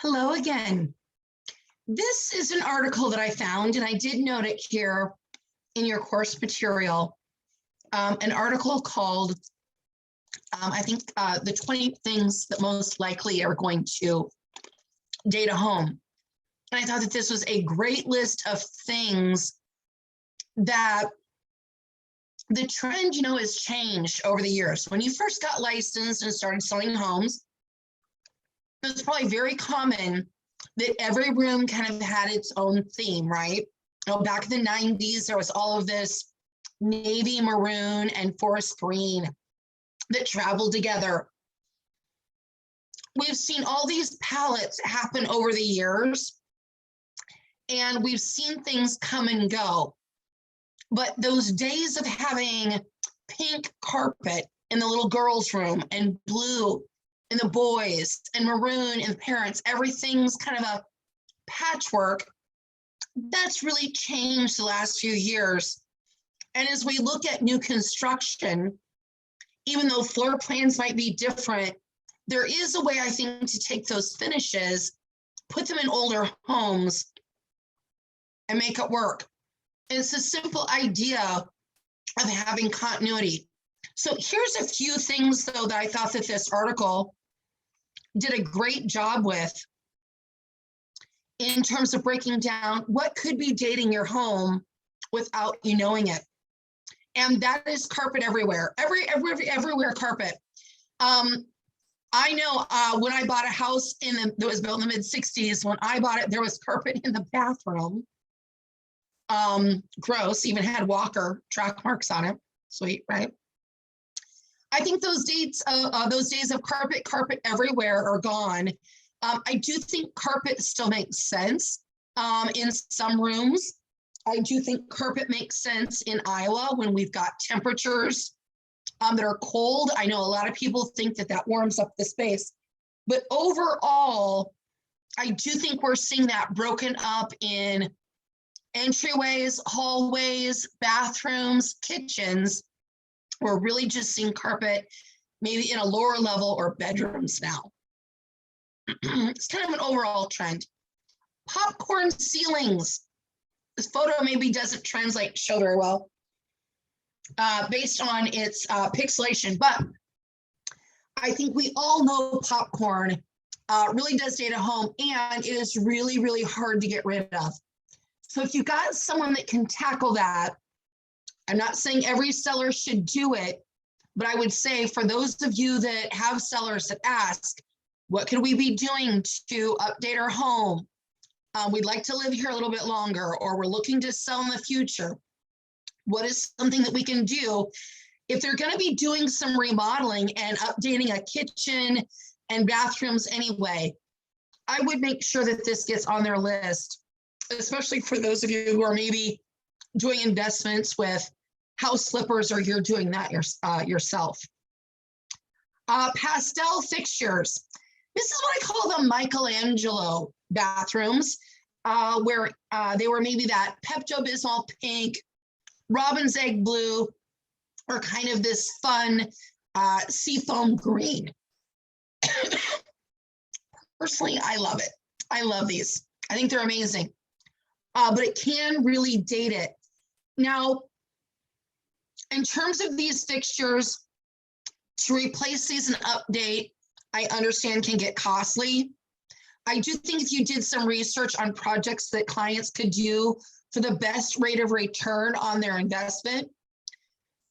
Hello again. This is an article that I found, and I did note it here in your course material. An article called, I think, the 20 things that most likely are going to date a home. And I thought that this was a great list of things that the trend, has changed over the years. When you first got licensed and started selling homes, it was probably very common that every room kind of had its own theme, right? Back in the 90s, there was all of this navy maroon and forest green that traveled together. We've seen all these palettes happen over the years, and we've seen things come and go. But those days of having pink carpet in the little girls' room and blue in the boys and maroon in the parents, everything's kind of a patchwork. That's really changed the last few years. And as we look at new construction, even though floor plans might be different, there is a way, I think, to take those finishes, put them in older homes, and make it work. And it's a simple idea of having continuity. So here's a few things, though, that I thought that this article did a great job with in terms of breaking down what could be dating your home without you knowing it. And that is carpet everywhere, everywhere carpet. I know when I bought a house that was built in the mid-60s, when I bought it, there was carpet in the bathroom. Gross, even had Walker track marks on it. Sweet, right? I think those days of carpet everywhere are gone. I do think carpet still makes sense in some rooms. I do think carpet makes sense in Iowa when we've got temperatures that are cold. I know a lot of people think that warms up the space. But overall, I do think we're seeing that broken up in entryways, hallways, bathrooms, kitchens. We're really just seeing carpet maybe in a lower level or bedrooms now. It's kind of an overall trend. Popcorn ceilings. This photo maybe doesn't show very well based on its pixelation, but I think we all know popcorn really does date a home, and it is really, really hard to get rid of. So if you got someone that can tackle that, I'm not saying every seller should do it, but I would say for those of you that have sellers that ask, what could we be doing to update our home? We'd like to live here a little bit longer, or we're looking to sell in the future. What is something that we can do? If they're going to be doing some remodeling and updating a kitchen and bathrooms anyway, I would make sure that this gets on their list, especially for those of you who are maybe doing investments with house slippers, or you're doing that yourself. Pastel fixtures. This is what I call the Michelangelo bathrooms, where they were maybe that Pepto-Bismol pink, robin's egg blue, or kind of this fun seafoam green. Personally, I love it. I love these. I think they're amazing. But it can really date it. Now, in terms of these fixtures, to replace these and update, I understand can get costly. I do think if you did some research on projects that clients could do for the best rate of return on their investment,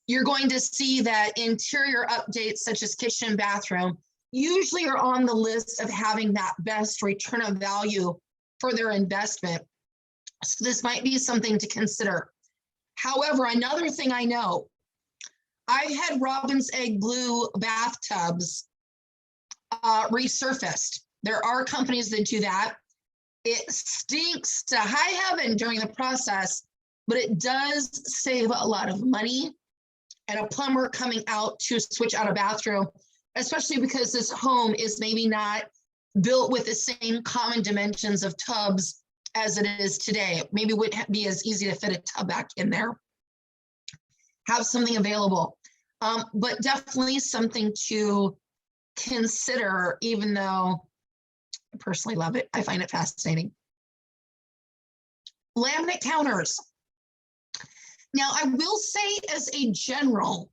you're going to see that interior updates such as kitchen and bathroom usually are on the list of having that best return of value for their investment. So this might be something to consider. However, another thing I know, I've had robin's egg blue bathtubs resurfaced. There are companies that do that. It stinks to high heaven during the process, but it does save a lot of money and a plumber coming out to switch out a bathroom, especially because this home is maybe not built with the same common dimensions of tubs as it is today. Maybe it wouldn't be as easy to fit a tub back in there. Have something available, but definitely something to consider, even though I personally love it. I find it fascinating. Laminate counters. Now, I will say as a general,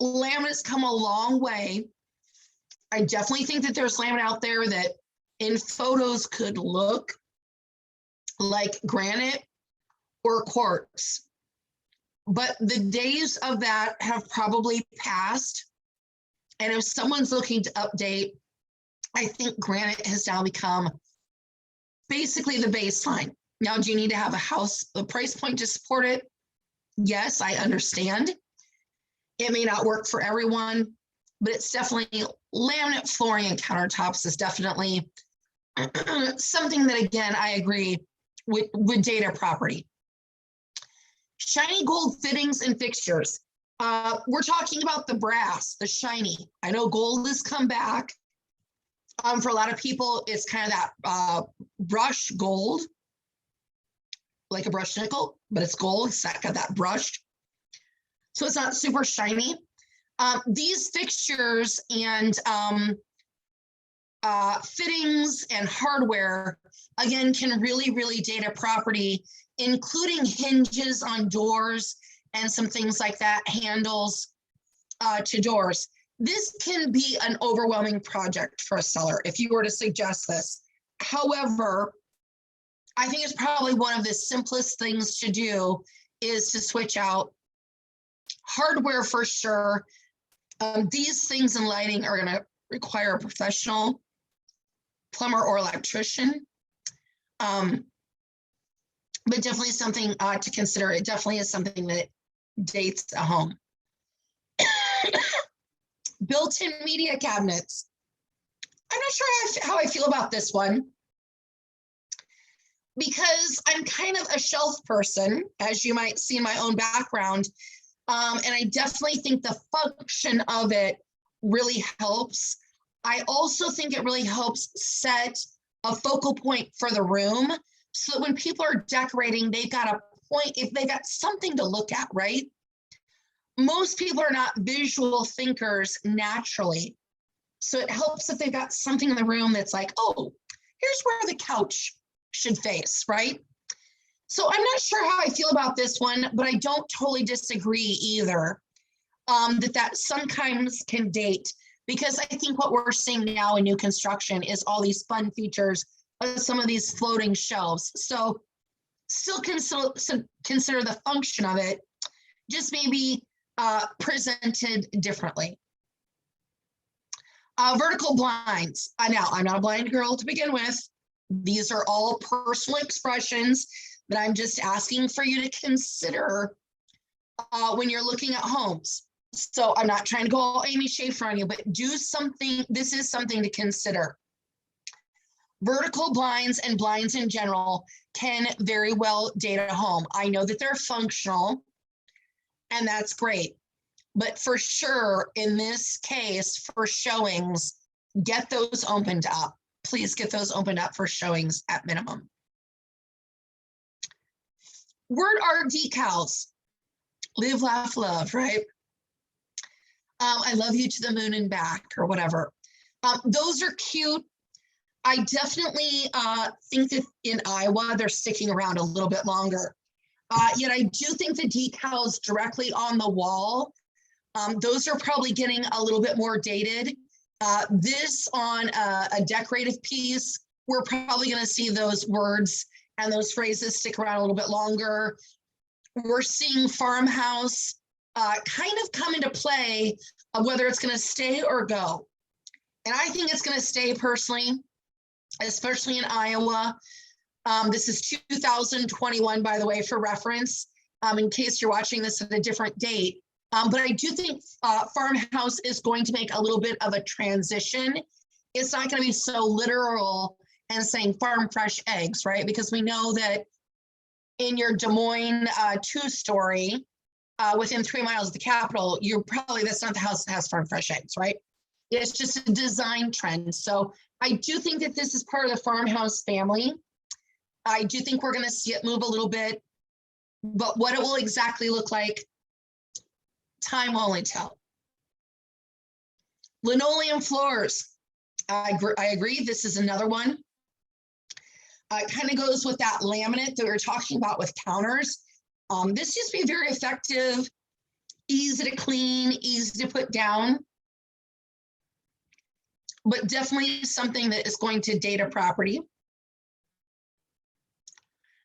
laminates come a long way. I definitely think that there's laminate out there that in photos could look like granite or quartz. But the days of that have probably passed. And if someone's looking to update, I think granite has now become basically the baseline. Now, do you need to have a price point to support it? Yes, I understand. It may not work for everyone, but it's definitely laminate flooring and countertops is definitely something that, again, I agree would date a property. Shiny gold fittings and fixtures. We're talking about the brass, the shiny. I know gold has come back. For a lot of people, it's kind of that brush gold, like a brushed nickel, but it's gold. It's got that brushed. So it's not super shiny. These fixtures and fittings and hardware, again, can really, really date a property, including hinges on doors and some things like that, handles to doors. This can be an overwhelming project for a seller if you were to suggest this. However, I think it's probably one of the simplest things to do is to switch out hardware for sure. These things in lighting are going to require a professional plumber or electrician. But definitely something to consider. It definitely is something that dates a home. Built-in media cabinets. I'm not sure how I feel about this one because I'm kind of a shelf person, as you might see in my own background. And I definitely think the function of it really helps. I also think it really helps set a focal point for the room so that when people are decorating, they've got a point, if they got something to look at, right? Most people are not visual thinkers naturally. So it helps if they've got something in the room that's like, oh, here's where the couch should face, right? So I'm not sure how I feel about this one, but I don't totally disagree either, that sometimes can date, because I think what we're seeing now in new construction is all these fun features of some of these floating shelves. So still consider the function of it, just maybe presented differently. Vertical blinds. Now, I'm not a blind girl to begin with. These are all personal expressions that I'm just asking for you to consider when you're looking at homes. So I'm not trying to go all Amy Schaefer on you, but do something. This is something to consider. Vertical blinds and blinds in general can very well date a home. I know that they're functional, and that's great. But for sure, in this case, for showings, get those opened up. Please get those opened up for showings at minimum. Word art decals. Live, laugh, love, right? I love you to the moon and back, or whatever. Those are cute. I definitely think that in Iowa, they're sticking around a little bit longer. Yet I do think the decals directly on the wall, those are probably getting a little bit more dated. This on a decorative piece, we're probably going to see those words and those phrases stick around a little bit longer. We're seeing farmhouse kind of come into play of whether it's going to stay or go. And I think it's going to stay personally, especially in Iowa. This is 2021, by the way, for reference, in case you're watching this at a different date. But I do think farmhouse is going to make a little bit of a transition. It's not going to be so literal and saying farm fresh eggs, right? Because we know that in your Des Moines two-story, within 3 miles of the Capitol, that's not the house that has farm fresh eggs, right? It's just a design trend. So I do think that this is part of the farmhouse family. I do think we're going to see it move a little bit, but what it will exactly look like, time will only tell. Linoleum floors. I agree. This is another one. It kind of goes with that laminate that we were talking about with counters. This used to be very effective, easy to clean, easy to put down, but definitely something that is going to date a property.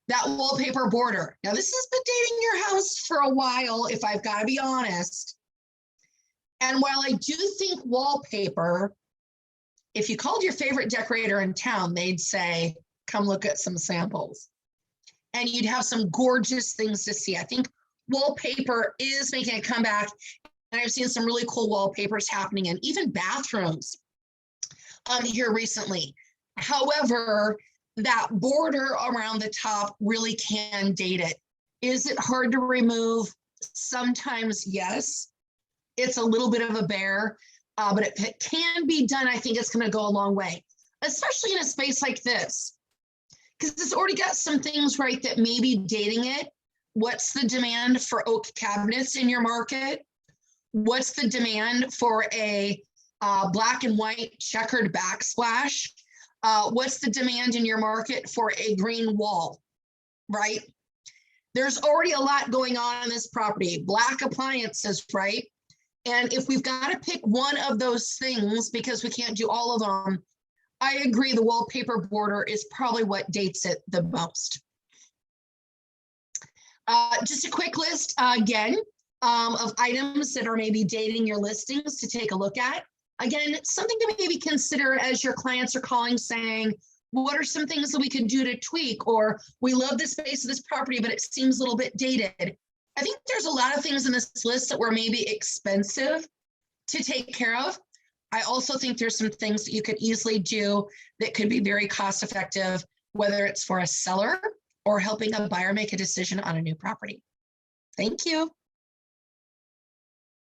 That wallpaper border. Now, this has been dating your house for a while, if I've got to be honest. And while I do think wallpaper, if you called your favorite decorator in town, they'd say, come look at some samples. And you'd have some gorgeous things to see. I think wallpaper is making a comeback. And I've seen some really cool wallpapers happening in even bathrooms here recently. However, that border around the top really can date it. Is it hard to remove? Sometimes, yes. It's a little bit of a bear, but if it can be done, I think it's going to go a long way, especially in a space like this, because it's already got some things right that may be dating it. What's the demand for oak cabinets in your market? What's the demand for a black and white checkered backsplash? What's the demand in your market for a green wall, right? There's already a lot going on in this property. Black appliances, right? And if we've got to pick one of those things because we can't do all of them, I agree the wallpaper border is probably what dates it the most. Just a quick list again of items that are maybe dating your listings to take a look at. Again, something to maybe consider as your clients are calling saying, what are some things that we could do to tweak? Or we love the space of this property, but it seems a little bit dated. I think there's a lot of things in this list that were maybe expensive to take care of. I also think there's some things that you could easily do that could be very cost effective, whether it's for a seller or helping a buyer make a decision on a new property. Thank you.